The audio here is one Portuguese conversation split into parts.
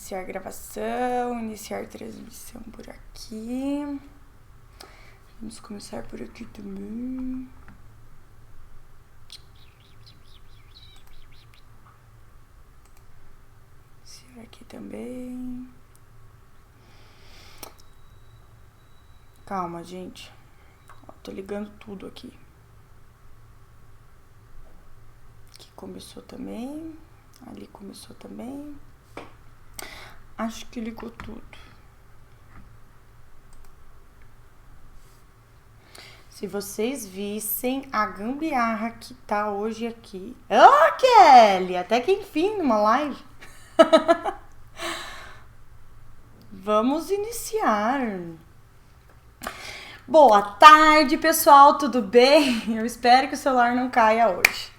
Iniciar gravação, iniciar transmissão por aqui. Vamos começar por aqui também. Iniciar aqui também. Calma, gente. Tô ligando tudo aqui. Aqui começou também. Ali começou também. Acho que ligou tudo. Se vocês vissem a gambiarra que tá hoje aqui. Ô, Kelly! Até que enfim, numa live. Vamos iniciar. Boa tarde, pessoal, tudo bem? Eu espero que o celular não caia hoje.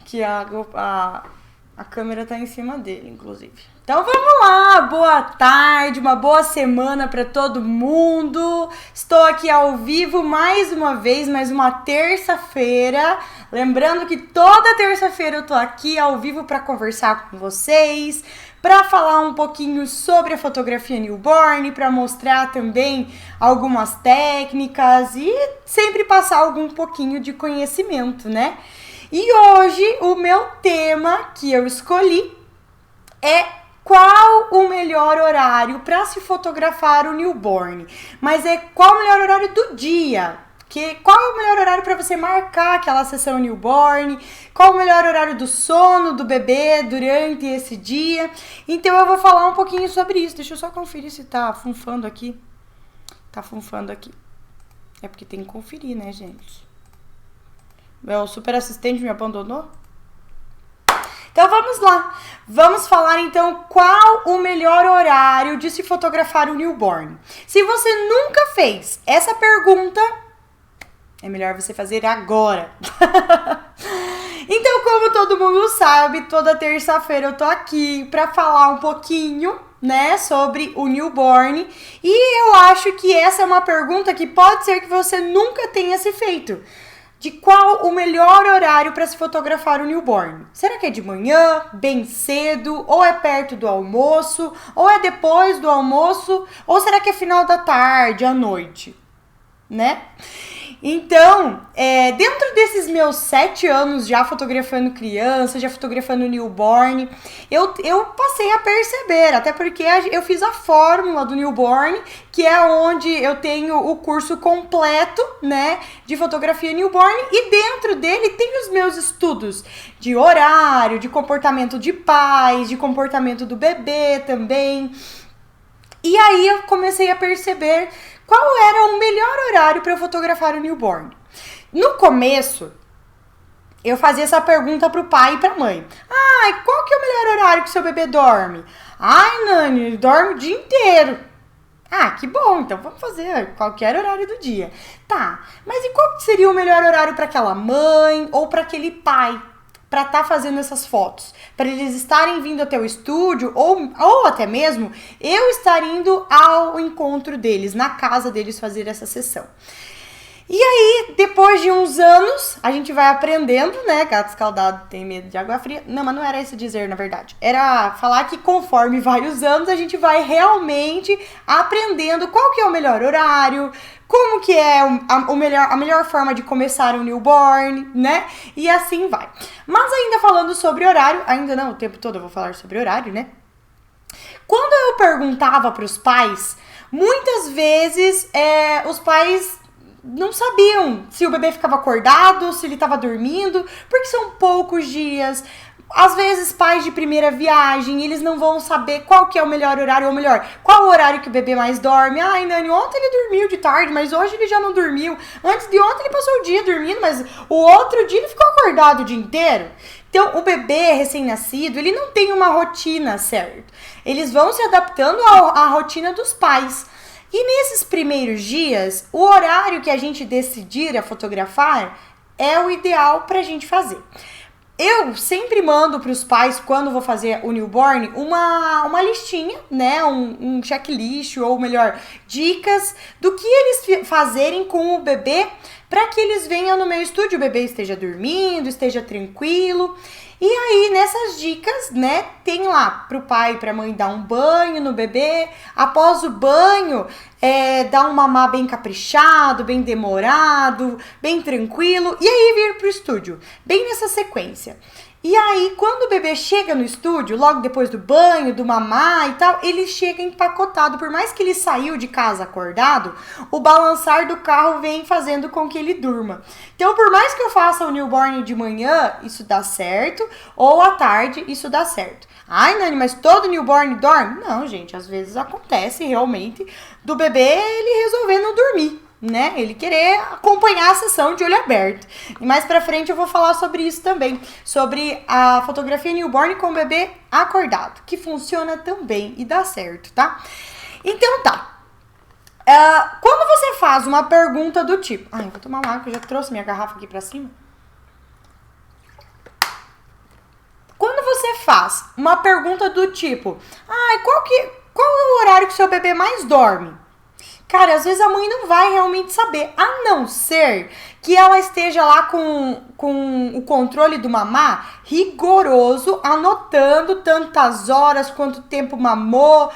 Que a câmera tá em cima dele, inclusive. Então vamos lá, boa tarde, uma boa semana para todo mundo. Estou aqui ao vivo mais uma vez, mais uma terça-feira. Lembrando que toda terça-feira eu tô aqui ao vivo para conversar com vocês, para falar um pouquinho sobre a fotografia newborn, para mostrar também algumas técnicas e sempre passar algum pouquinho de conhecimento, né? E hoje o meu tema que eu escolhi é qual o melhor horário para se fotografar o newborn. Mas é qual o melhor horário do dia? Qual é o melhor horário para você marcar aquela sessão newborn? Qual o melhor horário do sono do bebê durante esse dia? Então eu vou falar um pouquinho sobre isso. Deixa eu só conferir se tá funfando aqui. Tá funfando aqui. É porque tem que conferir, né, gente? Meu super assistente me abandonou? Então vamos lá, vamos falar então qual o melhor horário de se fotografar o newborn. Se você nunca fez essa pergunta, é melhor você fazer agora. Então, como todo mundo sabe, toda terça-feira eu tô aqui pra falar um pouquinho, né, sobre o newborn. E eu acho que essa é uma pergunta que pode ser que você nunca tenha se feito. De qual o melhor horário para se fotografar o newborn? Será que é de manhã, bem cedo, ou é perto do almoço, ou é depois do almoço, ou será que é final da tarde, à noite, né? Então, dentro desses meus 7 anos já fotografando criança, já fotografando newborn, eu passei a perceber, até porque eu fiz a fórmula do newborn, que é onde eu tenho o curso completo, né, de fotografia newborn, e dentro dele tem os meus estudos de horário, de comportamento de pais, de comportamento do bebê também. E aí eu comecei a perceber qual era o melhor horário para eu fotografar o newborn. No começo, eu fazia essa pergunta pro pai e pra mãe. Ai, qual que é o melhor horário que seu bebê dorme? Ai, Nani, ele dorme o dia inteiro. Ah, que bom, então vamos fazer qualquer horário do dia. Tá, mas e qual que seria o melhor horário para aquela mãe ou para aquele pai? Para estar fazendo essas fotos, para eles estarem vindo até o estúdio ou até mesmo eu estar indo ao encontro deles, na casa deles fazer essa sessão. E aí, depois de uns anos, a gente vai aprendendo, né? Gato escaldado tem medo de água fria. Não, mas não era isso dizer, na verdade. Era falar que conforme vários anos, a gente vai realmente aprendendo qual que é o melhor horário, como que é a melhor forma de começar um newborn, né? E assim vai. Mas ainda falando sobre horário, ainda não, o tempo todo eu vou falar sobre horário, né? Quando eu perguntava para os pais, muitas vezes os pais não sabiam se o bebê ficava acordado, se ele estava dormindo, porque são poucos dias. Às vezes, pais de primeira viagem, eles não vão saber qual que é o melhor horário, ou melhor, qual o horário que o bebê mais dorme. Ai, Nani, ontem ele dormiu de tarde, mas hoje ele já não dormiu. Antes de ontem ele passou o dia dormindo, mas o outro dia ele ficou acordado o dia inteiro. Então, o bebê recém-nascido, ele não tem uma rotina, certo? Eles vão se adaptando à rotina dos pais. E nesses primeiros dias, o horário que a gente decidir a fotografar é o ideal pra gente fazer. Eu sempre mando para os pais, quando vou fazer o newborn, uma listinha, né, um checklist, ou melhor, dicas do que eles fazerem com o bebê para que eles venham no meu estúdio, o bebê esteja dormindo, esteja tranquilo. E aí, nessas dicas, né, tem lá pro pai e pra mãe dar um banho no bebê. Após o banho, dar um mamar bem caprichado, bem demorado, bem tranquilo. E aí vir pro estúdio, bem nessa sequência. E aí, quando o bebê chega no estúdio, logo depois do banho, do mamar e tal, ele chega empacotado. Por mais que ele saiu de casa acordado, o balançar do carro vem fazendo com que ele durma. Então, por mais que eu faça o newborn de manhã, isso dá certo, ou à tarde, isso dá certo. Ai, Nani, mas todo newborn dorme? Não, gente, às vezes acontece realmente do bebê ele resolver não dormir, né? Ele querer acompanhar a sessão de olho aberto. E mais pra frente eu vou falar sobre isso também, sobre a fotografia newborn com o bebê acordado, que funciona também e dá certo, tá? Então tá. Quando você faz uma pergunta do tipo... Ai, eu vou tomar uma água, que eu já trouxe minha garrafa aqui pra cima. Quando você faz uma pergunta do tipo... Ai, qual é o horário que seu bebê mais dorme? Cara, às vezes a mãe não vai realmente saber, a não ser que ela esteja lá com o controle do mamar rigoroso, anotando tantas horas, quanto tempo mamou,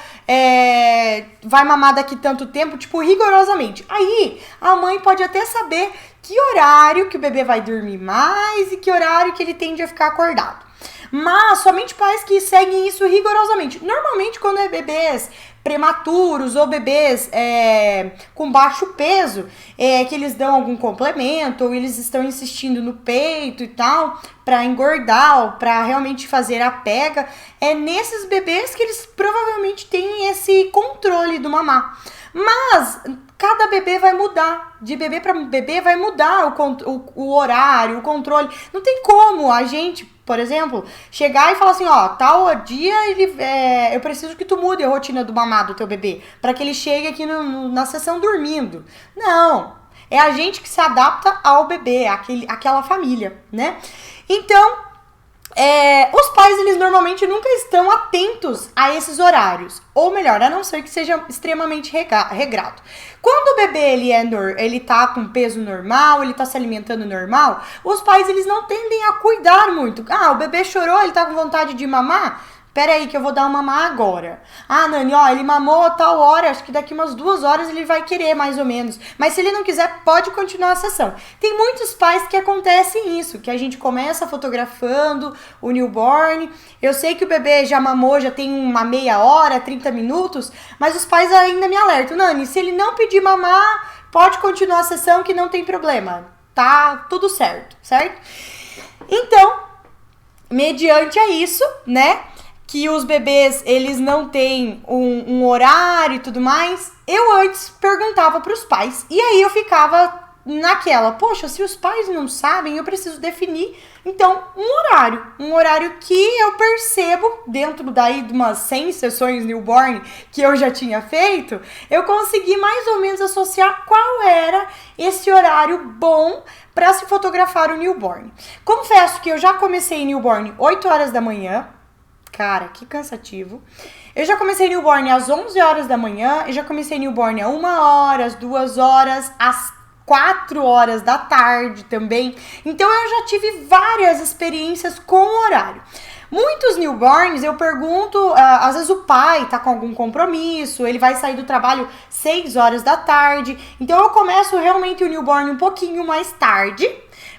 vai mamar daqui tanto tempo, tipo, rigorosamente. Aí, a mãe pode até saber que horário que o bebê vai dormir mais e que horário que ele tende a ficar acordado. Mas somente pais que seguem isso rigorosamente. Normalmente, quando é bebês prematuros ou bebês com baixo peso, que eles dão algum complemento ou eles estão insistindo no peito e tal, para engordar ou para realmente fazer a pega, é nesses bebês que eles provavelmente têm esse controle do mamar. Mas cada bebê vai mudar, de bebê para bebê vai mudar o horário, o controle. Não tem como a gente, por exemplo, chegar e falar assim, ó, tal dia eu preciso que tu mude a rotina do mamar do teu bebê, para que ele chegue aqui na sessão dormindo. Não, é a gente que se adapta ao bebê, aquela família, né? Então, os pais, eles normalmente nunca estão atentos a esses horários. Ou melhor, a não ser que seja extremamente regrado. Quando o bebê, ele tá com peso normal, ele tá se alimentando normal, os pais, eles não tendem a cuidar muito. Ah, o bebê chorou, ele tá com vontade de mamar? Pera aí que eu vou dar um mamar agora. Ah, Nani, ó, ele mamou a tal hora, acho que daqui umas 2 horas ele vai querer, mais ou menos. Mas se ele não quiser, pode continuar a sessão. Tem muitos pais que acontecem isso, que a gente começa fotografando o newborn. Eu sei que o bebê já mamou, já tem uma meia hora, 30 minutos, mas os pais ainda me alertam. Nani, se ele não pedir mamar, pode continuar a sessão que não tem problema. Tá tudo certo, certo? Então, mediante a isso, né, que os bebês, eles não têm um horário e tudo mais, eu antes perguntava para os pais. E aí eu ficava naquela, poxa, se os pais não sabem, eu preciso definir, então, um horário que eu percebo, dentro daí de umas 100 sessões newborn que eu já tinha feito, eu consegui mais ou menos associar qual era esse horário bom para se fotografar o newborn. Confesso que eu já comecei newborn 8 horas da manhã. Cara, que cansativo. Eu já comecei newborn às 11 horas da manhã, eu já comecei newborn a 1 hora, às 2 horas, às 4 horas da tarde também. Então eu já tive várias experiências com o horário. Muitos newborns eu pergunto, às vezes o pai tá com algum compromisso, ele vai sair do trabalho 6 horas da tarde. Então eu começo realmente o newborn um pouquinho mais tarde,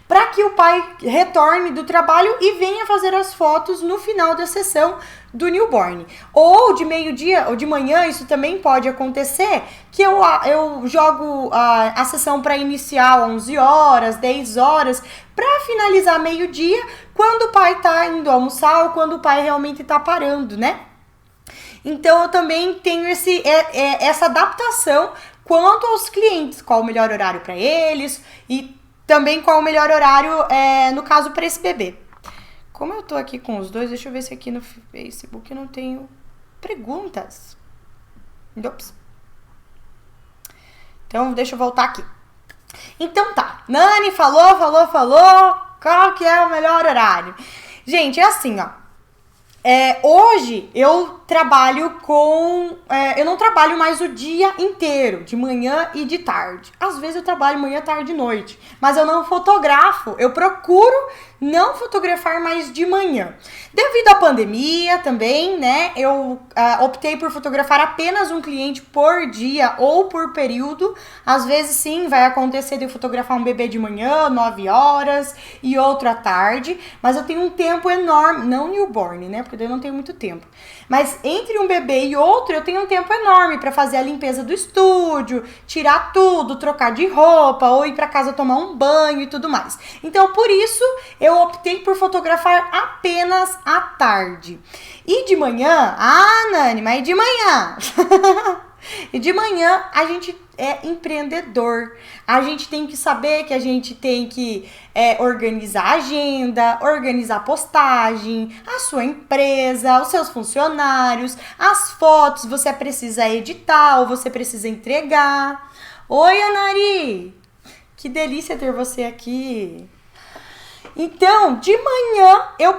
para que o pai retorne do trabalho e venha fazer as fotos no final da sessão do newborn. Ou de meio-dia ou de manhã, isso também pode acontecer, que eu jogo a sessão para iniciar 11 horas, 10 horas, para finalizar meio-dia, quando o pai tá indo almoçar ou quando o pai realmente tá parando, né? Então eu também tenho essa adaptação quanto aos clientes, qual o melhor horário para eles e também qual o melhor horário, no caso, para esse bebê. Como eu tô aqui com os dois, deixa eu ver se aqui no Facebook eu não tenho perguntas. Ops. Então, deixa eu voltar aqui. Então tá, Nani falou, qual que é o melhor horário? Gente, é assim, ó. Hoje eu trabalho com... eu não trabalho mais o dia inteiro, de manhã e de tarde. Às vezes eu trabalho manhã, tarde e noite, mas eu não fotografo. Eu procuro não fotografar mais de manhã. Devido à pandemia também, né, eu optei por fotografar apenas um cliente por dia ou por período. Às vezes sim, vai acontecer de eu fotografar um bebê de manhã, 9 horas, e outro à tarde, mas eu tenho um tempo enorme, não newborn, né, porque eu não tenho muito tempo. Mas entre um bebê e outro, eu tenho um tempo enorme para fazer a limpeza do estúdio, tirar tudo, trocar de roupa, ou ir para casa tomar um banho e tudo mais. Então, por isso, eu optei por fotografar apenas à tarde. E de manhã, Nani, mas e de manhã? E de manhã a gente é empreendedor. A gente tem que saber que a gente tem que organizar a agenda, organizar a postagem, a sua empresa, os seus funcionários, as fotos você precisa editar ou você precisa entregar. Oi, Anari! Que delícia ter você aqui! Então, de manhã eu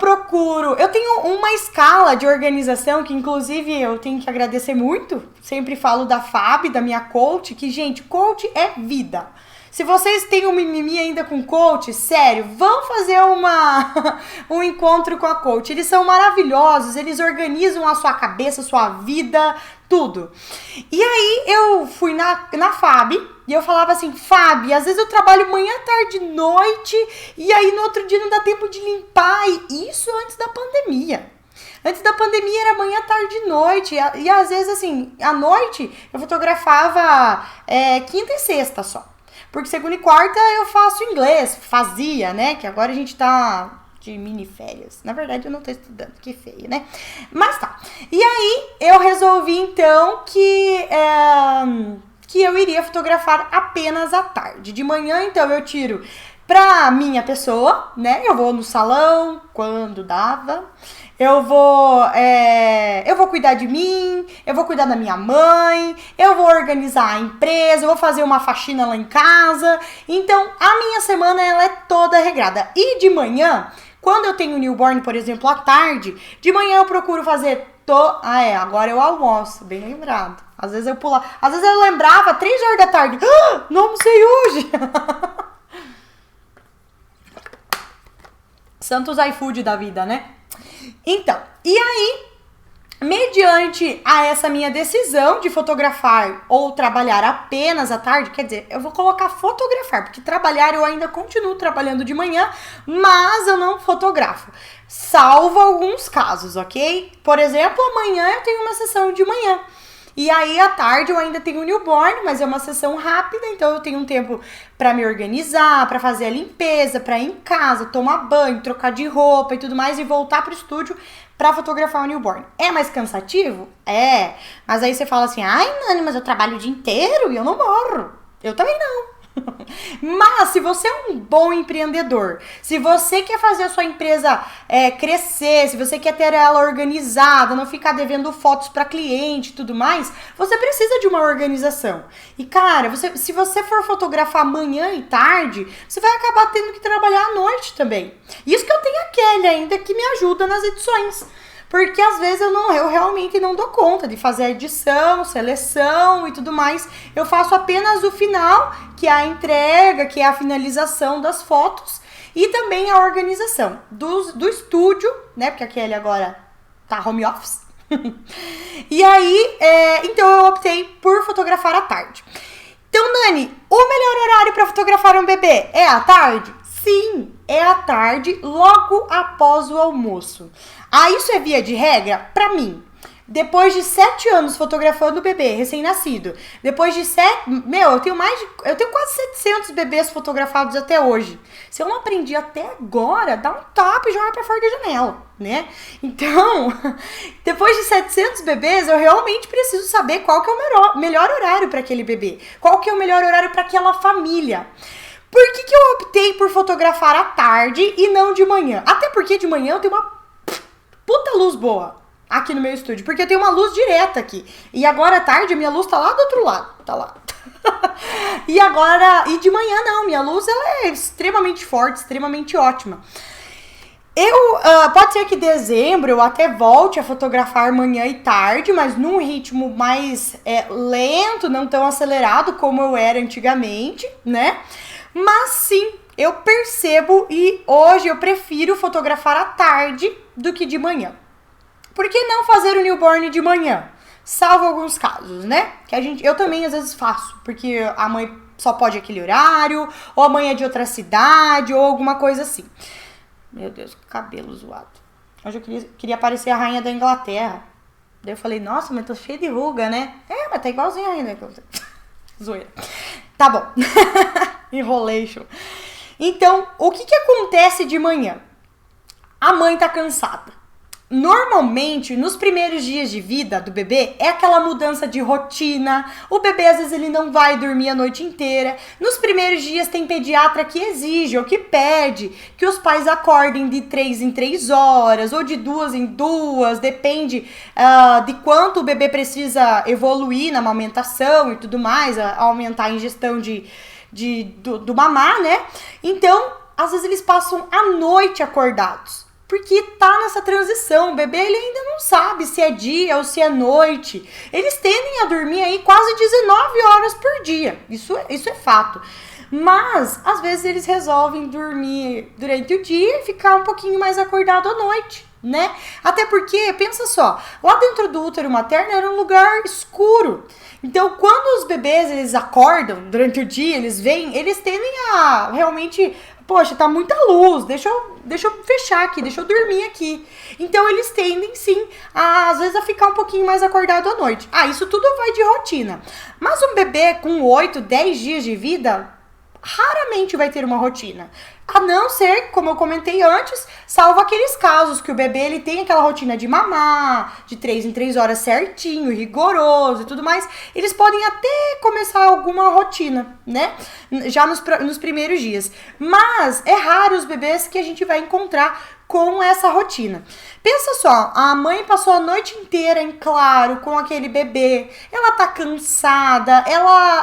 tenho uma escala de organização que inclusive eu tenho que agradecer muito, sempre falo da Fábio, da minha coach, que gente, coach é vida. Se vocês têm um mimimi ainda com coach, sério, vão fazer um encontro com a coach. Eles são maravilhosos, eles organizam a sua cabeça, a sua vida, tudo. E aí eu fui na Fábio e eu falava assim, Fábio, às vezes eu trabalho manhã, tarde, noite, e aí no outro dia não dá tempo de limpar, e isso antes da pandemia. Antes da pandemia era manhã, tarde, noite, e às vezes assim, à noite eu fotografava quinta e sexta só. Porque segunda e quarta eu faço inglês, fazia, né? Que agora a gente tá de mini férias. Na verdade eu não tô estudando, que feio, né? Mas tá. E aí eu resolvi então que eu iria fotografar apenas à tarde. De manhã então eu tiro pra minha pessoa, né? Eu vou no salão quando dava. Eu vou cuidar de mim, eu vou cuidar da minha mãe, eu vou organizar a empresa, eu vou fazer uma faxina lá em casa. Então, a minha semana, ela é toda regrada. E de manhã, quando eu tenho newborn, por exemplo, à tarde, de manhã eu procuro fazer... agora eu almoço, bem lembrado. Às vezes eu lembrava, 3 horas da tarde, não almocei hoje. Santos iFood da vida, né? Então, e aí, mediante a essa minha decisão de fotografar ou trabalhar apenas à tarde, quer dizer, eu vou colocar fotografar, porque trabalhar eu ainda continuo trabalhando de manhã, mas eu não fotografo, salvo alguns casos, ok? Por exemplo, amanhã eu tenho uma sessão de manhã. E aí, à tarde, eu ainda tenho newborn, mas é uma sessão rápida, então eu tenho um tempo pra me organizar, pra fazer a limpeza, pra ir em casa, tomar banho, trocar de roupa e tudo mais, e voltar pro estúdio pra fotografar o newborn. É mais cansativo? É. Mas aí você fala assim, ai, Nani, mas eu trabalho o dia inteiro e eu não morro. Eu também não. Mas se você é um bom empreendedor, se você quer fazer a sua empresa crescer, se você quer ter ela organizada, não ficar devendo fotos para cliente e tudo mais, você precisa de uma organização. E cara, se você for fotografar manhã e tarde, você vai acabar tendo que trabalhar à noite também. Isso que eu tenho a Kelly ainda que me ajuda nas edições. Porque às vezes eu realmente não dou conta de fazer a edição, seleção e tudo mais. Eu faço apenas o final, que é a entrega, que é a finalização das fotos e também a organização do estúdio, né? Porque a Kelly agora tá home office. E aí, então eu optei por fotografar à tarde. Então, Nani, o melhor horário para fotografar um bebê é à tarde? Sim, é à tarde, logo após o almoço. Isso é via de regra? Pra mim. Depois de 7 anos fotografando o bebê recém-nascido, depois de 7... eu tenho quase 700 bebês fotografados até hoje. Se eu não aprendi até agora, dá um tapa e joga pra fora da janela, né? Então, depois de 700 bebês, eu realmente preciso saber qual que é o melhor horário para aquele bebê. Qual que é o melhor horário para aquela família. Por que eu optei por fotografar à tarde e não de manhã? Até porque de manhã eu tenho uma puta luz boa aqui no meu estúdio, porque eu tenho uma luz direta aqui. E agora à tarde a minha luz tá lá do outro lado, tá lá. E de manhã não, minha luz ela é extremamente forte, extremamente ótima. Pode ser que dezembro eu até volte a fotografar manhã e tarde, mas num ritmo mais lento, não tão acelerado como eu era antigamente, né? Mas sim, eu percebo e hoje eu prefiro fotografar à tarde do que de manhã. Por que não fazer o newborn de manhã? Salvo alguns casos, né? Eu também às vezes faço, porque a mãe só pode aquele horário, ou a mãe é de outra cidade, ou alguma coisa assim. Meu Deus, que cabelo zoado. Hoje eu queria parecer a rainha da Inglaterra. Daí eu falei, nossa, mas tô cheia de ruga, né? Mas tá igualzinho a rainha da Inglaterra. Zoeira. Tá bom. Enrolation. Então, o que acontece de manhã? A mãe tá cansada. Normalmente, nos primeiros dias de vida do bebê, é aquela mudança de rotina. O bebê, às vezes, ele não vai dormir a noite inteira. Nos primeiros dias, tem pediatra que exige ou que pede que os pais acordem de 3 em 3 horas ou de 2 em 2. Depende de quanto o bebê precisa evoluir na amamentação e tudo mais, aumentar a ingestão do mamar, né? Então, às vezes, eles passam a noite acordados. Porque tá nessa transição, o bebê ele ainda não sabe se é dia ou se é noite. Eles tendem a dormir aí quase 19 horas por dia, isso é fato. Mas, às vezes eles resolvem dormir durante o dia e ficar um pouquinho mais acordado à noite, né? Até porque, pensa só, lá dentro do útero materno era um lugar escuro. Então, quando os bebês eles acordam durante o dia, eles tendem a realmente... Poxa, tá muita luz, deixa eu fechar aqui, deixa eu dormir aqui. Então, eles tendem, sim, às vezes a ficar um pouquinho mais acordado à noite. Isso tudo vai de rotina. Mas um bebê com 8, 10 dias de vida, raramente vai ter uma rotina. A não ser, como eu comentei antes, salvo aqueles casos que o bebê ele tem aquela rotina de mamar, de 3 em 3 horas certinho, rigoroso e tudo mais, eles podem até começar alguma rotina, né? Já nos primeiros dias. Mas é raro os bebês que a gente vai encontrar com essa rotina. Pensa só, a mãe passou a noite inteira em claro com aquele bebê, ela tá cansada,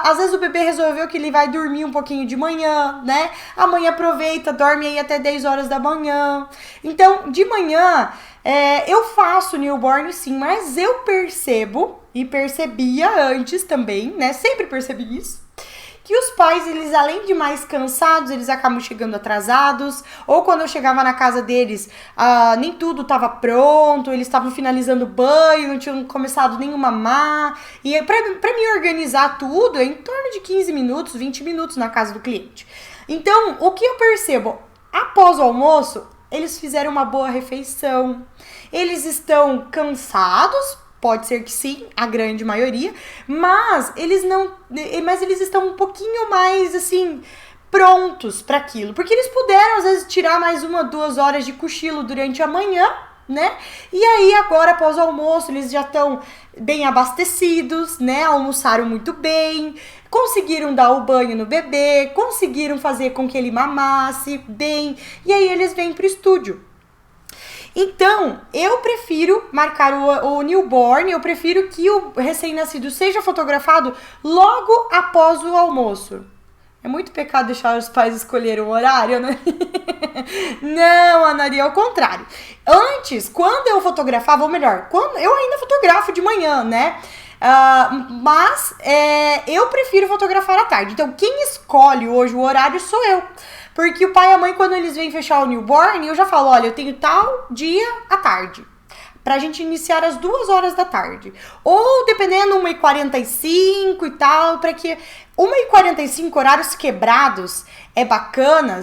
às vezes o bebê resolveu que ele vai dormir um pouquinho de manhã, né? A mãe aproveita, dorme aí até 10 horas da manhã. Então, de manhã, eu faço newborn sim, mas eu percebo, e percebia antes também, né? Sempre percebi isso, que os pais, eles além de mais cansados, eles acabam chegando atrasados, ou quando eu chegava na casa deles, nem tudo estava pronto, eles estavam finalizando o banho, não tinham começado nem o mamar, e pra me organizar tudo, é em torno de 15 minutos, 20 minutos na casa do cliente. Então, o que eu percebo? Após o almoço, eles fizeram uma boa refeição, eles estão cansados, pode ser que sim, a grande maioria, mas eles estão um pouquinho mais, assim, prontos para aquilo. Porque eles puderam, às vezes, tirar mais 1, 2 horas de cochilo durante a manhã, né? E aí, agora, após o almoço, eles já estão bem abastecidos, né? Almoçaram muito bem, conseguiram dar o banho no bebê, conseguiram fazer com que ele mamasse bem, e aí eles vêm pro estúdio. Então, eu prefiro marcar o newborn, eu prefiro que o recém-nascido seja fotografado logo após o almoço. É muito pecado deixar os pais escolherem o horário, né? Não, Anaria, ao contrário. Antes, quando eu fotografava, ou melhor, eu ainda fotografo de manhã, né? Mas eu prefiro fotografar à tarde. Então, quem escolhe hoje o horário sou eu. Porque o pai e a mãe, quando eles vêm fechar o newborn, eu já falo, olha, eu tenho tal dia à tarde. Pra gente iniciar às 2 horas da tarde. Ou, dependendo, 1h45 e tal, pra que... 1h45, horários quebrados, é bacana,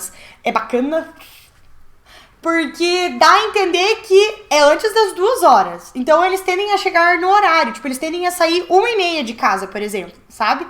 porque dá a entender que é antes das 2 horas. Então, eles tendem a chegar no horário, tipo, eles tendem a sair 1h30 de casa, por exemplo, sabe?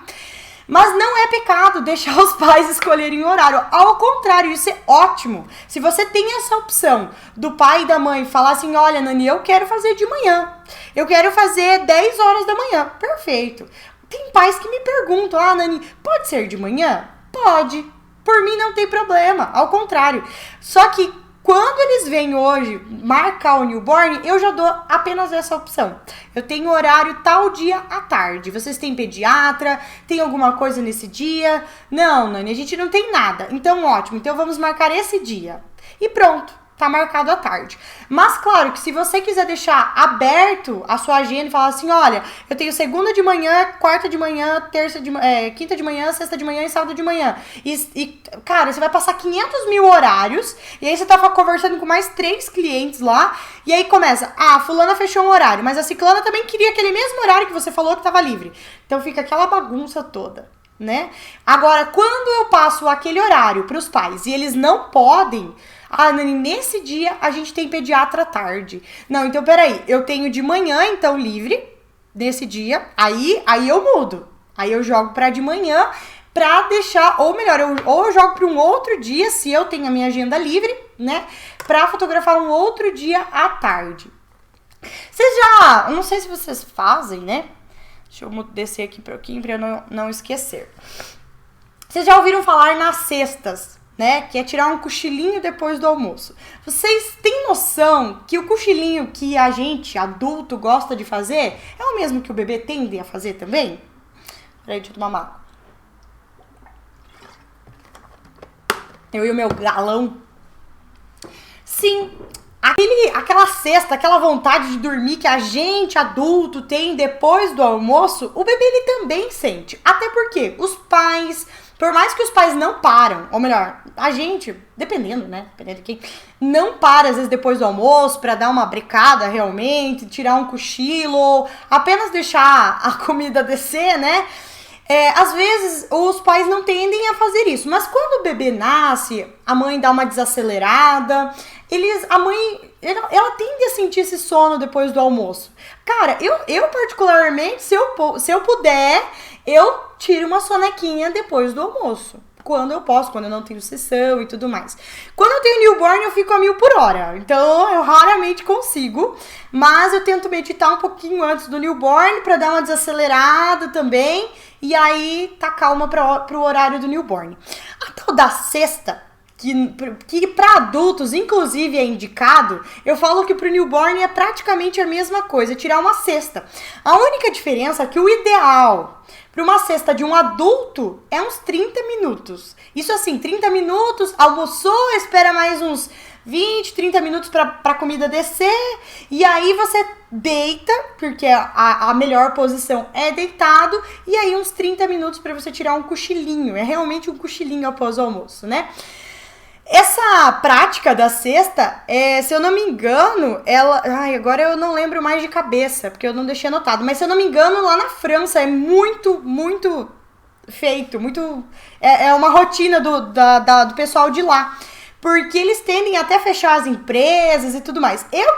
Mas não é pecado deixar os pais escolherem o horário. Ao contrário, isso é ótimo. Se você tem essa opção do pai e da mãe falar assim, olha, Nani, eu quero fazer de manhã. Eu quero fazer 10 horas da manhã. Perfeito. Tem pais que me perguntam, Nani, pode ser de manhã? Pode. Por mim não tem problema. Ao contrário. Só que quando eles vêm hoje marcar o newborn, eu já dou apenas essa opção. Eu tenho horário tal dia à tarde. Vocês têm pediatra? Tem alguma coisa nesse dia? Não, Nani, a gente não tem nada. Então, ótimo. Então, vamos marcar esse dia. E pronto. tá marcado à tarde. Mas claro que se você quiser deixar aberto a sua agenda e falar assim, olha, eu tenho segunda de manhã, quarta de manhã, quinta de manhã, sexta de manhã e sábado de manhã. Cara, você vai passar 500 mil horários, e aí você tá conversando com mais 3 clientes lá, e aí começa, a fulana fechou um horário, mas a ciclana também queria aquele mesmo horário que você falou que tava livre. Então fica aquela bagunça toda, né? Agora, quando eu passo aquele horário pros pais e eles não podem, Nani, nesse dia a gente tem pediatra à tarde. Não, então peraí, eu tenho de manhã então livre, nesse dia, aí eu mudo. Aí eu jogo pra de manhã pra deixar, ou melhor, ou eu jogo pra um outro dia, se eu tenho a minha agenda livre, né? Pra fotografar um outro dia à tarde. Eu não sei se vocês fazem, né? Deixa eu descer aqui um pouquinho pra eu não esquecer. Vocês já ouviram falar nas cestas, né? Que é tirar um cochilinho depois do almoço. Vocês têm noção que o cochilinho que a gente, adulto, gosta de fazer é o mesmo que o bebê tende a fazer também? Peraí, deixa eu tomar uma água. Eu e o meu galão. Sim, aquela cesta, aquela vontade de dormir que a gente, adulto, tem depois do almoço, o bebê ele também sente. Até porque os pais, por mais que os pais não param, ou melhor, a gente, dependendo, né, dependendo de quem, não para às vezes depois do almoço pra dar uma brecada realmente, tirar um cochilo, ou apenas deixar a comida descer, né? Às vezes os pais não tendem a fazer isso, mas quando o bebê nasce, a mãe dá uma desacelerada, a mãe, ela tende a sentir esse sono depois do almoço. Cara, eu particularmente, se eu puder, eu tiro uma sonequinha depois do almoço. Quando eu posso, quando eu não tenho sessão e tudo mais. Quando eu tenho newborn, eu fico a 1000 por hora. Então, eu raramente consigo. Mas eu tento meditar um pouquinho antes do newborn pra dar uma desacelerada também. E aí, tá calma pro horário do newborn. A tal da cesta, que para adultos, inclusive, é indicado, eu falo que pro newborn é praticamente a mesma coisa, tirar uma cesta. A única diferença é que o ideal para uma cesta de um adulto é uns 30 minutos. Isso assim, 30 minutos, almoçou, espera mais uns 20, 30 minutos para a comida descer, e aí você deita, porque a melhor posição é deitado, e aí uns 30 minutos para você tirar um cochilinho. É realmente um cochilinho após o almoço, né? Essa prática da cesta, se eu não me engano, agora eu não lembro mais de cabeça, porque eu não deixei anotado, mas se eu não me engano, lá na França é muito, muito feito, é uma rotina do pessoal de lá, porque eles tendem até a fechar as empresas e tudo mais. Eu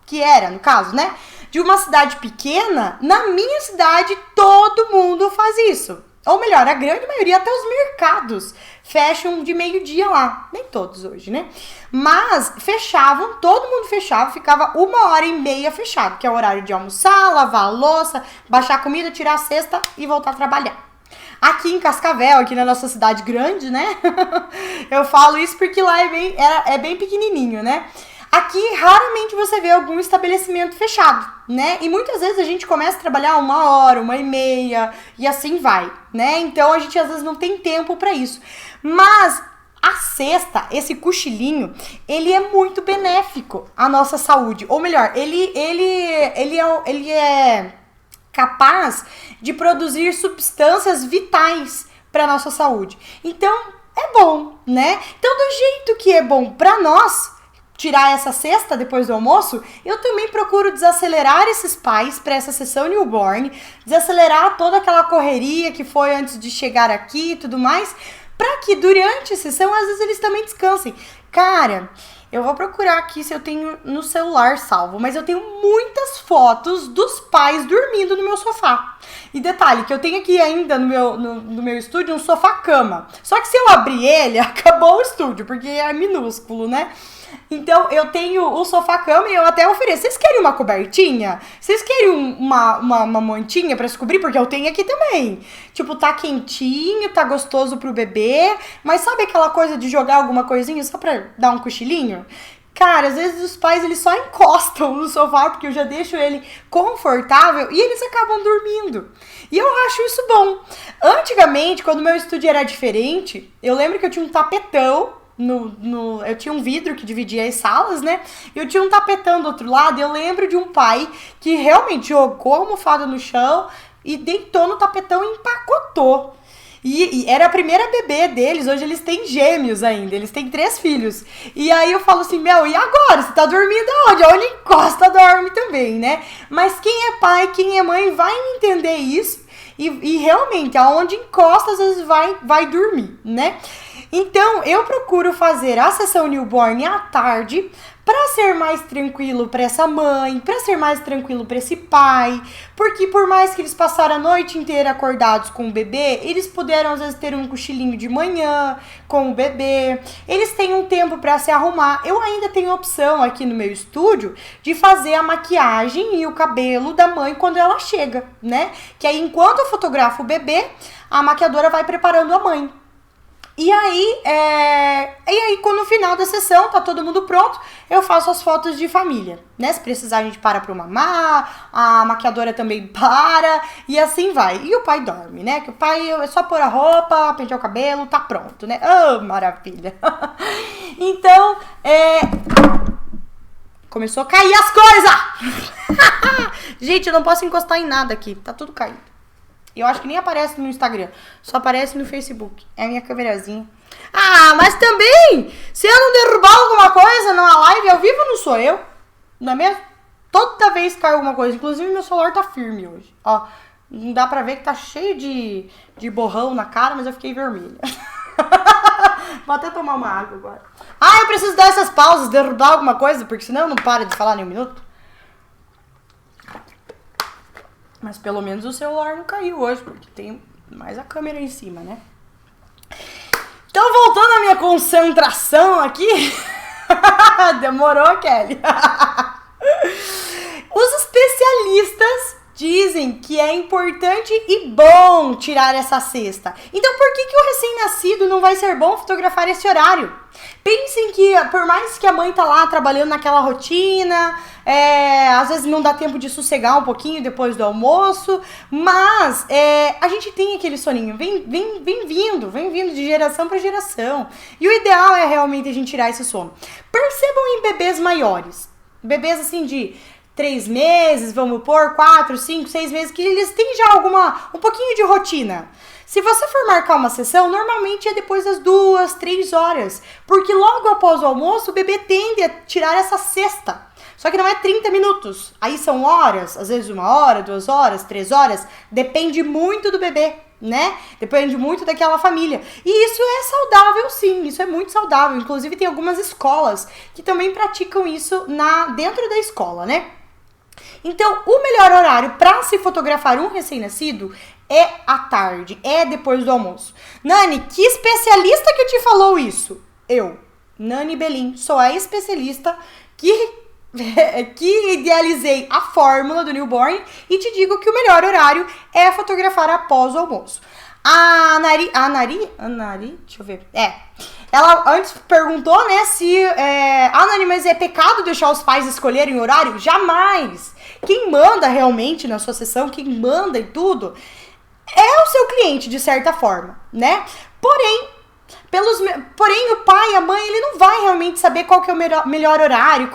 que era, no caso, né, de uma cidade pequena, na minha cidade todo mundo faz isso. Ou melhor, a grande maioria, até os mercados fecham de meio-dia lá. Nem todos hoje, né? Mas fechavam, todo mundo fechava, ficava 1h30 fechado, que é o horário de almoçar, lavar a louça, baixar a comida, tirar a cesta e voltar a trabalhar. Aqui em Cascavel, aqui na nossa cidade grande, né? Eu falo isso porque lá é bem pequenininho, né? Aqui, raramente você vê algum estabelecimento fechado, né? E muitas vezes a gente começa a trabalhar 1h, 1h30 e assim vai, né? Então a gente às vezes não tem tempo para isso. Mas a cesta, esse cochilinho, ele é muito benéfico à nossa saúde. Ou melhor, ele é capaz de produzir substâncias vitais para nossa saúde. Então, é bom, né? Então, do jeito que é bom para nós tirar essa cesta depois do almoço, eu também procuro desacelerar esses pais para essa sessão newborn, desacelerar toda aquela correria que foi antes de chegar aqui e tudo mais, para que durante a sessão, às vezes, eles também descansem. Cara, eu vou procurar aqui se eu tenho no celular salvo, mas eu tenho muitas fotos dos pais dormindo no meu sofá. E detalhe, que eu tenho aqui ainda no meu estúdio um sofá-cama. Só que se eu abrir ele, acabou o estúdio, porque é minúsculo, né? Então, eu tenho o sofá-cama e eu até ofereço. Vocês querem uma cobertinha? Vocês querem uma mantinha pra se cobrir? Porque eu tenho aqui também. Tipo, tá quentinho, tá gostoso pro bebê. Mas sabe aquela coisa de jogar alguma coisinha só pra dar um cochilinho? Cara, às vezes os pais, eles só encostam no sofá, porque eu já deixo ele confortável e eles acabam dormindo. E eu acho isso bom. Antigamente, quando meu estúdio era diferente, eu lembro que eu tinha um tapetão Eu tinha um vidro que dividia as salas, né? E eu tinha um tapetão do outro lado. E eu lembro de um pai que realmente jogou a almofada no chão e deitou no tapetão e empacotou. E era a primeira bebê deles, hoje eles têm gêmeos ainda, eles têm 3 filhos. E aí eu falo assim, e agora? Você tá dormindo aonde? Onde encosta, dorme também, né? Mas quem é pai, quem é mãe vai entender isso. E realmente, aonde encosta, às vezes vai dormir, né? Então, eu procuro fazer a sessão newborn à tarde para ser mais tranquilo para essa mãe, para ser mais tranquilo para esse pai, porque por mais que eles passaram a noite inteira acordados com o bebê, eles puderam às vezes ter um cochilinho de manhã com o bebê, eles têm um tempo para se arrumar. Eu ainda tenho opção aqui no meu estúdio de fazer a maquiagem e o cabelo da mãe quando ela chega, né? Que aí enquanto eu fotografo o bebê, a maquiadora vai preparando a mãe. E aí, quando no final da sessão tá todo mundo pronto, eu faço as fotos de família, né? Se precisar, a gente para pro mamar, a maquiadora também para, e assim vai. E o pai dorme, né? Que o pai é só pôr a roupa, pentear o cabelo, tá pronto, né? Oh, maravilha! Então, começou a cair as coisas! Gente, eu não posso encostar em nada aqui, tá tudo caindo. Eu acho que nem aparece no Instagram, só aparece no Facebook. É a minha câmerazinha. Ah, mas também, se eu não derrubar alguma coisa numa live ao vivo, não sou eu. Não é mesmo? Toda vez cai alguma coisa. Inclusive, meu celular tá firme hoje. Ó, não dá pra ver que tá cheio de borrão na cara, mas eu fiquei vermelha. Vou até tomar uma água agora. Ah, eu preciso dar essas pausas, derrubar alguma coisa, porque senão eu não paro de falar nem um minuto. Mas pelo menos o celular não caiu hoje, porque tem mais a câmera em cima, né? Então, voltando à minha concentração aqui. Demorou, Kelly? Os especialistas dizem que é importante e bom tirar essa cesta. Então, por que o recém-nascido não vai ser bom fotografar esse horário? Pensem que, por mais que a mãe tá lá trabalhando naquela rotina, às vezes não dá tempo de sossegar um pouquinho depois do almoço, mas a gente tem aquele soninho, vem vindo de geração para geração. E o ideal é realmente a gente tirar esse sono. Percebam em bebês maiores, bebês assim de 3 meses, vamos pôr, 4, 5, 6 meses, que eles têm já um pouquinho de rotina. Se você for marcar uma sessão, normalmente é depois das 2, 3 horas, porque logo após o almoço o bebê tende a tirar essa cesta. Só que não é 30 minutos, aí são horas, às vezes 1 hora, 2 horas, 3 horas, depende muito do bebê, né? Depende muito daquela família. E isso é saudável sim, isso é muito saudável. Inclusive tem algumas escolas que também praticam isso dentro da escola, né? Então, o melhor horário para se fotografar um recém-nascido é à tarde, é depois do almoço. Nani, que especialista que te falou isso? Eu, Nani Belin, sou a especialista que idealizei a fórmula do newborn e te digo que o melhor horário é fotografar após o almoço. A Nari, deixa eu ver, ela antes perguntou, né, se, Nani, mas é pecado deixar os pais escolherem o horário? Jamais! Quem manda realmente na sua sessão, quem manda e tudo, é o seu cliente, de certa forma, né? Porém, o pai e a mãe, ele não vai realmente saber qual que é o melhor horário,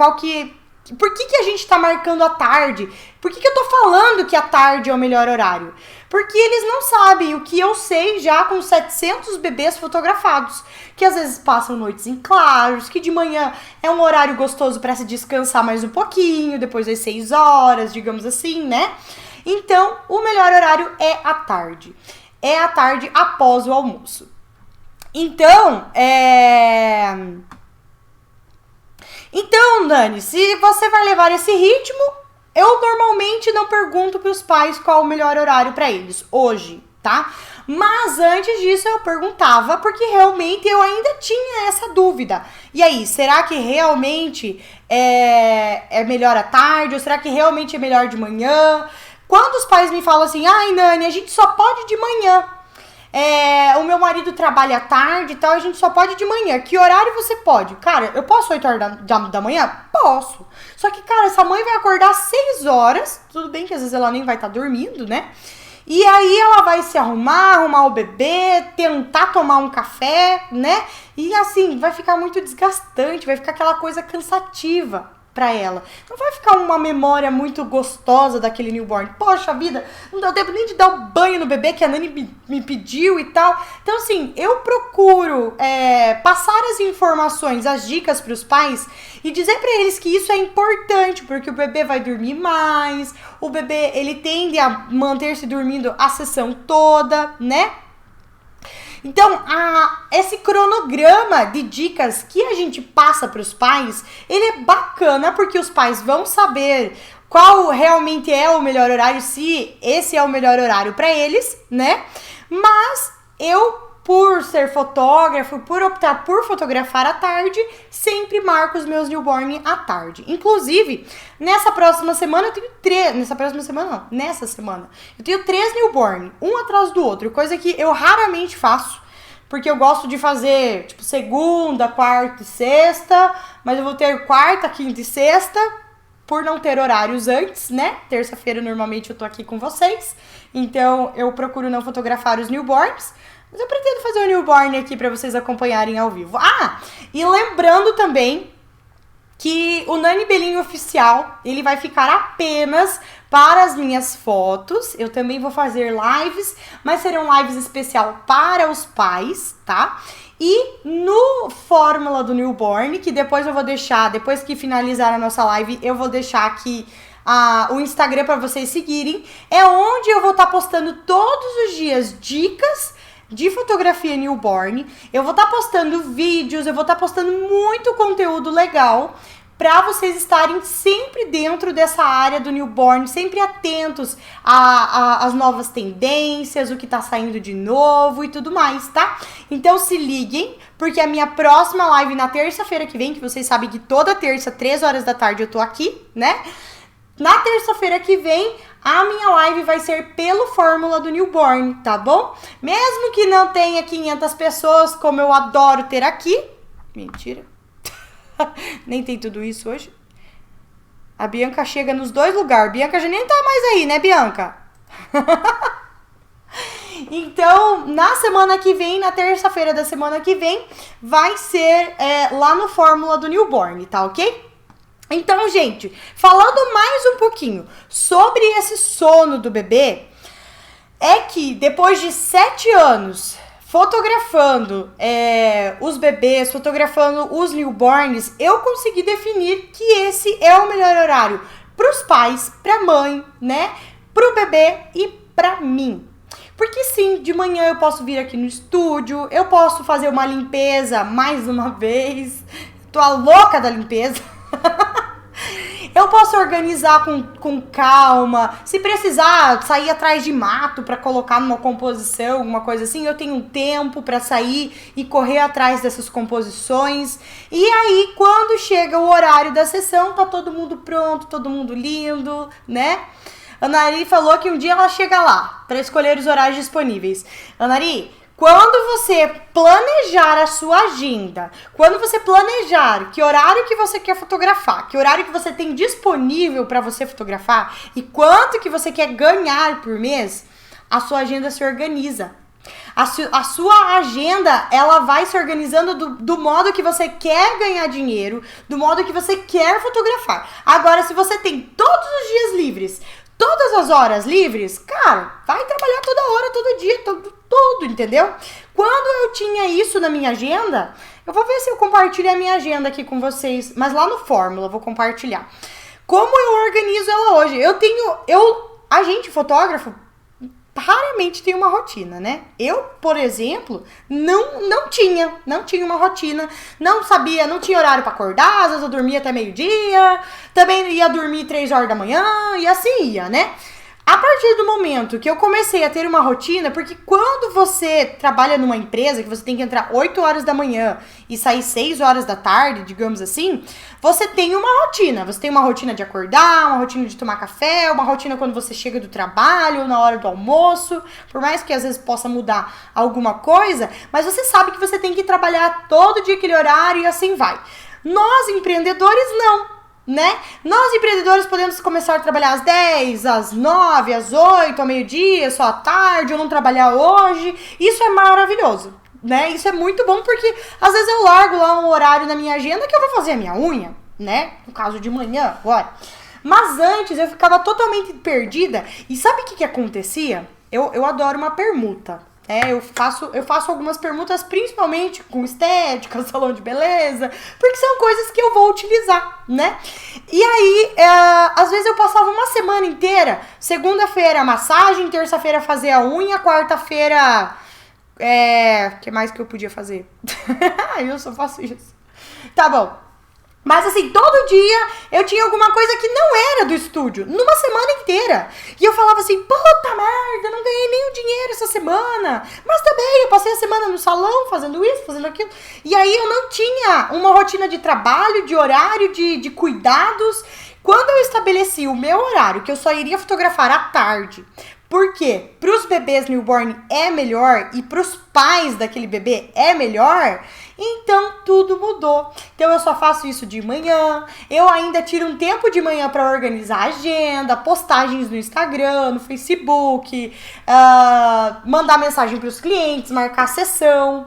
por que a gente tá marcando a tarde? Por que eu tô falando que a tarde é o melhor horário? Porque eles não sabem o que eu sei já com 700 bebês fotografados, que às vezes passam noites em claros, que de manhã é um horário gostoso para se descansar mais um pouquinho, depois das 6 horas, digamos assim, né? Então, o melhor horário é à tarde. É à tarde após o almoço. Então, Então, Dani, se você vai levar esse ritmo, eu normalmente não pergunto para os pais qual o melhor horário para eles, hoje, tá? Mas antes disso eu perguntava, porque realmente eu ainda tinha essa dúvida. E aí, será que realmente é melhor à tarde? Ou será que realmente é melhor de manhã? Quando os pais me falam assim, ai, Nani, a gente só pode de manhã. O meu marido trabalha à tarde e tal, a gente só pode de manhã. Que horário você pode? Cara, eu posso 8 horas da manhã? Posso. Só que, cara, essa mãe vai acordar às 6 horas. Tudo bem que às vezes ela nem vai estar dormindo, né? E aí ela vai se arrumar o bebê, tentar tomar um café, né? E assim, vai ficar muito desgastante, vai ficar aquela coisa cansativa pra ela. Não vai ficar uma memória muito gostosa daquele newborn. Poxa vida, não deu tempo nem de dar um banho no bebê que a Nani me pediu e tal. Então assim, eu procuro passar as informações, as dicas pros pais e dizer pra eles que isso é importante, porque o bebê vai dormir mais, o bebê ele tende a manter-se dormindo a sessão toda, né? Então, esse cronograma de dicas que a gente passa para os pais, ele é bacana porque os pais vão saber qual realmente é o melhor horário, se esse é o melhor horário para eles, né? Mas eu, por ser fotógrafo, por optar por fotografar à tarde, sempre marco os meus newborn à tarde. Inclusive, nessa semana eu tenho 3 newborn, um atrás do outro, coisa que eu raramente faço, porque eu gosto de fazer, tipo, segunda, quarta e sexta, mas eu vou ter quarta, quinta e sexta, por não ter horários antes, né? Terça-feira, normalmente, eu tô aqui com vocês, então eu procuro não fotografar os newborns, mas eu pretendo fazer o newborn aqui pra vocês acompanharem ao vivo. E lembrando também que o Nani Belinho Oficial, ele vai ficar apenas para as minhas fotos. Eu também vou fazer lives, mas serão lives especial para os pais, tá? E no Fórmula do Newborn, que depois eu vou deixar, depois que finalizar a nossa live, eu vou deixar aqui o Instagram para vocês seguirem. É onde eu vou estar postando todos os dias dicas de fotografia newborn. Eu vou estar postando vídeos, eu vou estar postando muito conteúdo legal para vocês estarem sempre dentro dessa área do newborn, sempre atentos às novas tendências, o que tá saindo de novo e tudo mais, tá? Então se liguem, porque a minha próxima live na terça-feira que vem, que vocês sabem que toda terça, 3 horas da tarde, eu tô aqui, né? Na terça-feira que vem, a minha live vai ser pelo Fórmula do Newborn, tá bom? Mesmo que não tenha 500 pessoas, como eu adoro ter aqui. Mentira. Nem tem tudo isso hoje. A Bianca chega nos 2 lugares. Bianca já nem tá mais aí, né, Bianca? Então, na semana que vem, na terça-feira da semana que vem, vai ser lá no Fórmula do Newborn, tá ok? Então, gente, falando mais um pouquinho sobre esse sono do bebê, é que depois de 7 anos fotografando os bebês, fotografando os newborns, eu consegui definir que esse é o melhor horário para os pais, para a mãe, né, para o bebê e para mim. Porque sim, de manhã eu posso vir aqui no estúdio, eu posso fazer uma limpeza mais uma vez, tô a louca da limpeza. Eu posso organizar com calma. Se precisar sair atrás de mato para colocar numa composição, alguma coisa assim, eu tenho tempo para sair e correr atrás dessas composições. E aí, quando chega o horário da sessão, tá todo mundo pronto, todo mundo lindo, né? A Nari falou que um dia ela chega lá para escolher os horários disponíveis. Nari, quando você planejar a sua agenda, quando você planejar que horário que você quer fotografar, que horário que você tem disponível para você fotografar e quanto que você quer ganhar por mês, a sua agenda se organiza. A sua agenda, ela vai se organizando do modo que você quer ganhar dinheiro, do modo que você quer fotografar. Agora, se você tem todos os dias livres, todas as horas livres, cara, vai trabalhar toda hora, todo dia, tudo, entendeu? Quando eu tinha isso na minha agenda, eu vou ver se eu compartilho a minha agenda aqui com vocês, mas lá no Fórmula eu vou compartilhar. Como eu organizo ela hoje? A gente, fotógrafo, raramente tem uma rotina, né? Eu, por exemplo, não tinha uma rotina, não sabia, não tinha horário pra acordar, às vezes eu dormia até meio-dia, também ia dormir 3 horas da manhã e assim ia, né? A partir do momento que eu comecei a ter uma rotina, porque quando você trabalha numa empresa que você tem que entrar 8 horas da manhã e sair 6 horas da tarde, digamos assim, você tem uma rotina. Você tem uma rotina de acordar, uma rotina de tomar café, uma rotina quando você chega do trabalho, na hora do almoço, por mais que às vezes possa mudar alguma coisa, mas você sabe que você tem que trabalhar todo dia aquele horário e assim vai. Nós, empreendedores, não. né? Nós empreendedores podemos começar a trabalhar às 10, às 9, às 8, ao meio-dia, só à tarde, ou não trabalhar hoje. Isso é maravilhoso, né? Isso é muito bom porque às vezes eu largo lá um horário na minha agenda que eu vou fazer a minha unha, né? No caso de manhã, agora. Mas antes eu ficava totalmente perdida. E sabe o que acontecia? Eu adoro uma permuta. Eu faço algumas permutas, principalmente com estética, salão de beleza, porque são coisas que eu vou utilizar, né? E aí, às vezes eu passava uma semana inteira, segunda-feira massagem, terça-feira fazer a unha, quarta-feira, o que mais que eu podia fazer? Eu só faço isso. Tá bom. Mas assim, todo dia eu tinha alguma coisa que não era do estúdio, numa semana inteira. E eu falava assim, puta merda, não ganhei nenhum dinheiro essa semana. Mas também, eu passei a semana no salão fazendo isso, fazendo aquilo. E aí eu não tinha uma rotina de trabalho, de horário, de cuidados. Quando eu estabeleci o meu horário, que eu só iria fotografar à tarde, porque para os bebês newborn é melhor e para os pais daquele bebê é melhor, então tudo mudou. Então eu só faço isso de manhã, eu ainda tiro um tempo de manhã para organizar a agenda, postagens no Instagram, no Facebook, mandar mensagem para os clientes, marcar sessão.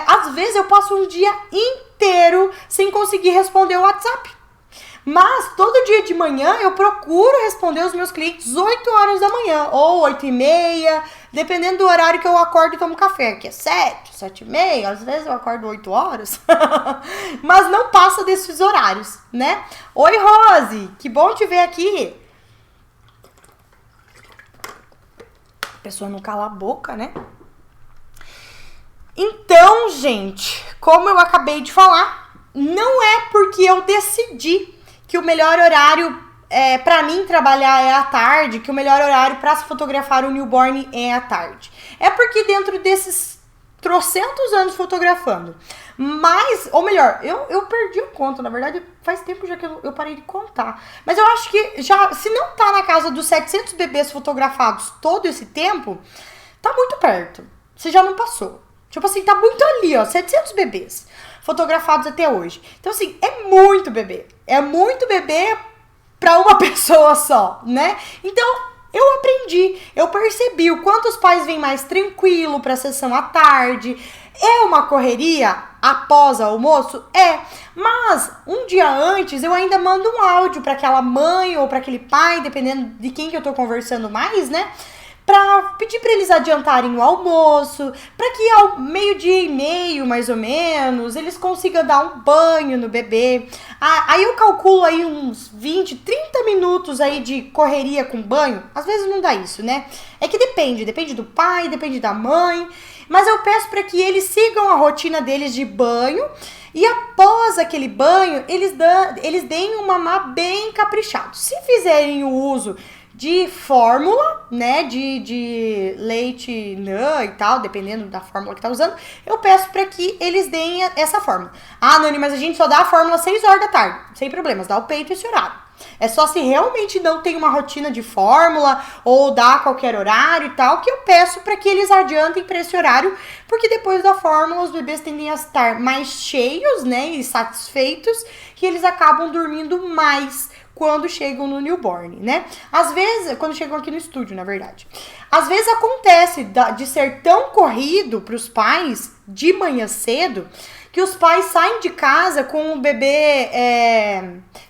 Às vezes eu passo um dia inteiro sem conseguir responder o WhatsApp. Mas todo dia de manhã eu procuro responder os meus clientes 8 horas da manhã, ou 8h30, dependendo do horário que eu acordo e tomo café, que é 7, 7h30, às vezes eu acordo 8 horas, mas não passa desses horários, né? Oi, Rose, que bom te ver aqui. A pessoa não cala a boca, né? Então, gente, como eu acabei de falar, não é porque eu decidi que o melhor horário pra mim trabalhar é à tarde, que o melhor horário pra se fotografar o newborn é à tarde. É porque dentro desses trocentos anos fotografando, ou melhor, eu perdi o conto, na verdade faz tempo já que eu parei de contar, mas eu acho que já, se não tá na casa dos 700 bebês fotografados todo esse tempo, tá muito perto, você já não passou. Tipo assim, tá muito ali, ó, 700 bebês fotografados até hoje. Então, assim, é muito bebê. É muito bebê pra uma pessoa só, né? Então, eu aprendi, eu percebi o quanto os pais vêm mais tranquilo pra sessão à tarde. É uma correria após o almoço? É. Mas, um dia antes, eu ainda mando um áudio pra aquela mãe ou pra aquele pai, dependendo de quem que eu tô conversando mais, né? Pra pedir pra eles adiantarem o almoço, pra que ao 12h30, mais ou menos, eles consigam dar um banho no bebê. Aí eu calculo aí uns 20, 30 minutos aí de correria com banho. Às vezes não dá isso, né? É que depende do pai, depende da mãe. Mas eu peço pra que eles sigam a rotina deles de banho. E após aquele banho, eles deem um mamá bem caprichado. Se fizerem o uso de fórmula, né, de leite NAN e tal, dependendo da fórmula que tá usando, eu peço pra que eles deem essa fórmula. Ah, Nani, mas a gente só dá a fórmula às 6 horas da tarde. Sem problemas, dá o peito esse horário. É só se realmente não tem uma rotina de fórmula ou dá a qualquer horário e tal, que eu peço pra que eles adiantem pra esse horário, porque depois da fórmula os bebês tendem a estar mais cheios, né, e satisfeitos, que eles acabam dormindo mais quando chegam no newborn, né? Às vezes, quando chegam aqui no estúdio, na verdade. Às vezes acontece de ser tão corrido para os pais de manhã cedo, que os pais saem de casa com o bebê,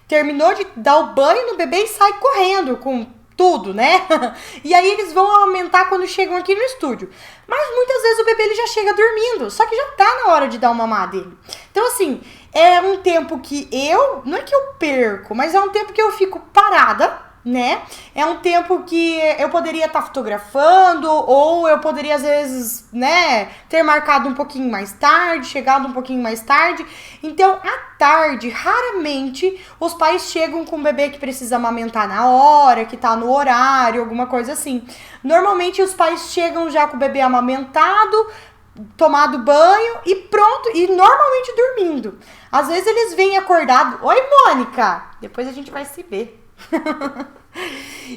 terminou de dar o banho no bebê e sai correndo com tudo, né? E aí eles vão aumentar quando chegam aqui no estúdio. Mas muitas vezes o bebê ele já chega dormindo, só que já tá na hora de dar o mamar dele. Então assim, é um tempo que não é que eu perco, mas é um tempo que eu fico parada, né? É um tempo que eu poderia estar fotografando, ou eu poderia, às vezes, né, ter marcado um pouquinho mais tarde, chegado um pouquinho mais tarde. Então, à tarde, raramente, os pais chegam com um bebê que precisa amamentar na hora, que tá no horário, alguma coisa assim. Normalmente, os pais chegam já com o bebê amamentado, tomado banho e pronto, e normalmente dormindo. Às vezes eles vêm acordados. Oi, Mônica! Depois a gente vai se ver.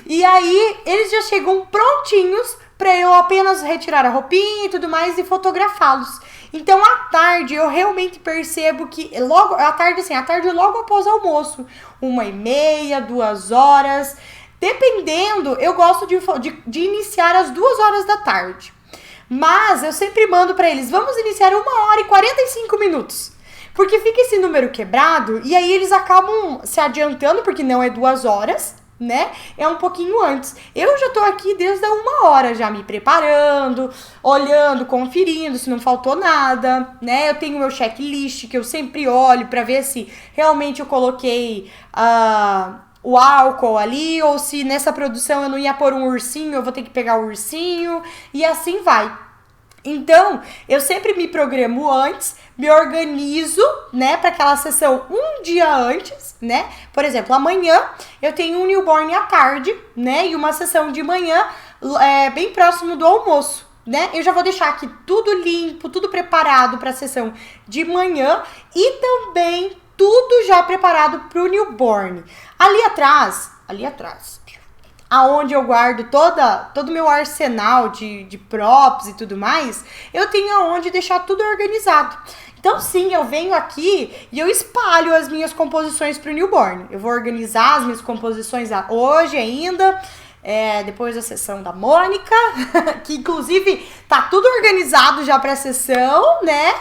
E aí eles já chegam prontinhos pra eu apenas retirar a roupinha e tudo mais e fotografá-los. Então, à tarde, eu realmente percebo que logo, à tarde logo após o almoço, 1h30, 2 horas, dependendo, eu gosto de iniciar às 2 horas da tarde. Mas eu sempre mando pra eles, vamos iniciar 1h45, porque fica esse número quebrado e aí eles acabam se adiantando, porque não é 2 horas, né? É um pouquinho antes. Eu já tô aqui desde a 1 hora já me preparando, olhando, conferindo se não faltou nada, né? Eu tenho meu checklist que eu sempre olho pra ver se realmente eu coloquei o álcool ali, ou se nessa produção eu não ia pôr um ursinho, eu vou ter que pegar o ursinho, e assim vai. Então, eu sempre me programo antes, me organizo, né, para aquela sessão um dia antes, né? Por exemplo, amanhã eu tenho um newborn à tarde, né, e uma sessão de manhã bem próximo do almoço, né? Eu já vou deixar aqui tudo limpo, tudo preparado para a sessão de manhã e também tudo já preparado para o newborn. Ali atrás, aonde eu guardo todo o meu arsenal de props e tudo mais, eu tenho aonde deixar tudo organizado. Então, sim, eu venho aqui e eu espalho as minhas composições para o newborn. Eu vou organizar as minhas composições hoje ainda, depois da sessão da Mônica, que inclusive tá tudo organizado já para a sessão, né?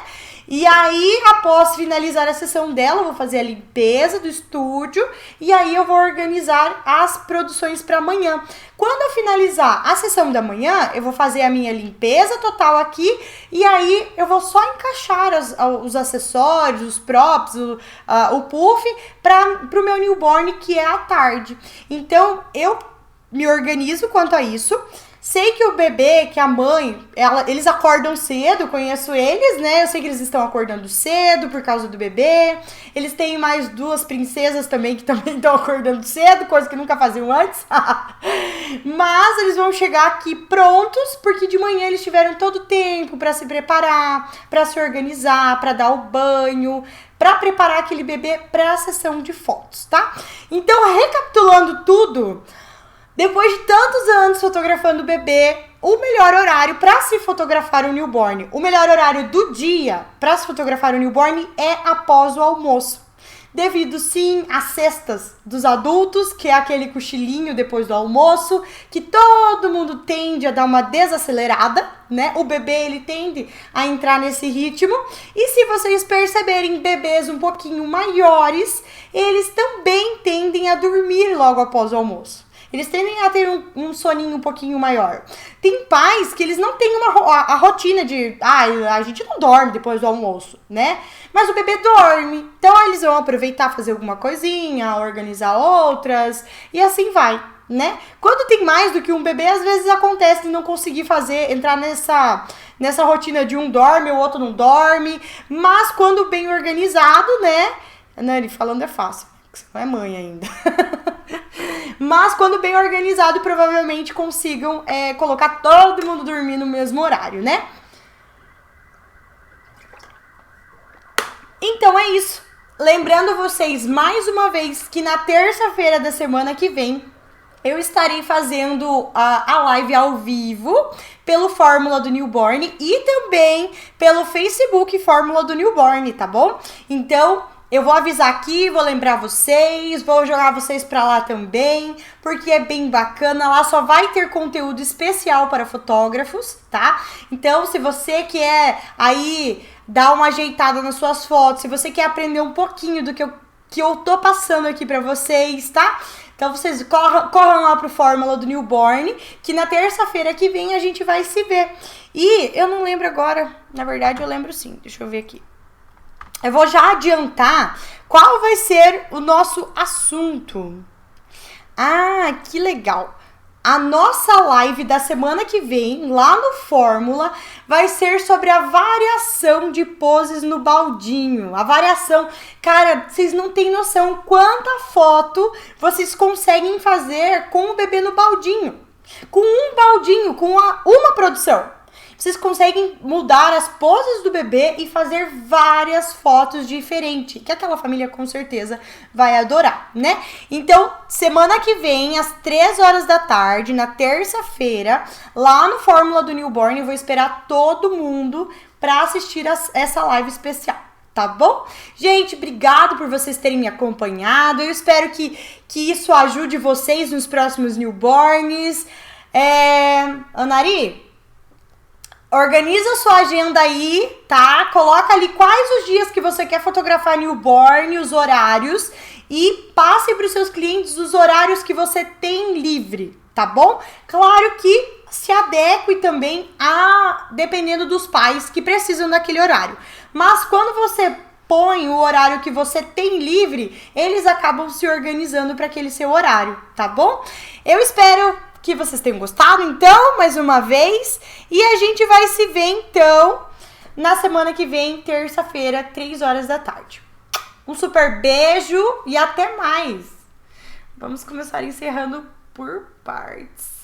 E aí, após finalizar a sessão dela, eu vou fazer a limpeza do estúdio e aí eu vou organizar as produções para amanhã. Quando eu finalizar a sessão da manhã, eu vou fazer a minha limpeza total aqui e aí eu vou só encaixar os acessórios, os props, o puff para o meu newborn, que é à tarde. Então, eu me organizo quanto a isso. Sei que o bebê, que a mãe, eles acordam cedo, eu conheço eles, né? Eu sei que eles estão acordando cedo por causa do bebê. Eles têm mais 2 princesas também que também estão acordando cedo, coisa que nunca faziam antes. Mas eles vão chegar aqui prontos, porque de manhã eles tiveram todo o tempo para se preparar, para se organizar, para dar o banho, para preparar aquele bebê para a sessão de fotos, tá? Então, recapitulando tudo, depois de tantos anos fotografando o bebê, o melhor horário para se fotografar o newborn, o melhor horário do dia para se fotografar o newborn é após o almoço. Devido, sim, às cestas dos adultos, que é aquele cochilinho depois do almoço, que todo mundo tende a dar uma desacelerada, né? O bebê, ele tende a entrar nesse ritmo. E se vocês perceberem bebês um pouquinho maiores, eles também tendem a dormir logo após o almoço. Eles tendem a ter um soninho um pouquinho maior. Tem pais que eles não têm a rotina de... a gente não dorme depois do almoço, né? Mas o bebê dorme. Então, eles vão aproveitar, fazer alguma coisinha, organizar outras, e assim vai, né? Quando tem mais do que um bebê, às vezes acontece de não conseguir entrar nessa rotina de um dorme, o outro não dorme. Mas quando bem organizado, né? Nani, falando é fácil, porque você não é mãe ainda. Mas quando bem organizado, provavelmente consigam colocar todo mundo dormir no mesmo horário, né? Então é isso. Lembrando vocês mais uma vez que na terça-feira da semana que vem eu estarei fazendo a live ao vivo pelo Fórmula do Newborn e também pelo Facebook Fórmula do Newborn, tá bom? Então, eu vou avisar aqui, vou lembrar vocês, vou jogar vocês pra lá também, porque é bem bacana. Lá só vai ter conteúdo especial para fotógrafos, tá? Então, se você quer aí dar uma ajeitada nas suas fotos, se você quer aprender um pouquinho do que eu tô passando aqui pra vocês, tá? Então, vocês corram lá pro Fórmula do Newborn, que na terça-feira que vem a gente vai se ver. E eu não lembro agora, na verdade eu lembro sim, deixa eu ver aqui. Eu vou já adiantar qual vai ser o nosso assunto. Ah, que legal! A nossa live da semana que vem, lá no Fórmula, vai ser sobre a variação de poses no baldinho. A variação, cara, vocês não têm noção quanta foto vocês conseguem fazer com o bebê no baldinho. Com um baldinho, com uma produção. vocês conseguem mudar as poses do bebê e fazer várias fotos diferentes, que aquela família com certeza vai adorar, né? Então, semana que vem, às 3 horas da tarde, na terça-feira, lá no Fórmula do Newborn, eu vou esperar todo mundo para assistir essa live especial. Tá bom? Gente, obrigado por vocês terem me acompanhado. Eu espero que isso ajude vocês nos próximos newborns. Anari, organiza a sua agenda aí, tá? Coloca ali quais os dias que você quer fotografar newborn, os horários. E passe para os seus clientes os horários que você tem livre, tá bom? Claro que se adeque também dependendo dos pais que precisam daquele horário. Mas quando você põe o horário que você tem livre, eles acabam se organizando para aquele seu horário, tá bom? Eu espero que vocês tenham gostado, então, mais uma vez. E a gente vai se ver, então, na semana que vem, terça-feira, 3 horas da tarde. Um super beijo e até mais! Vamos começar encerrando por partes.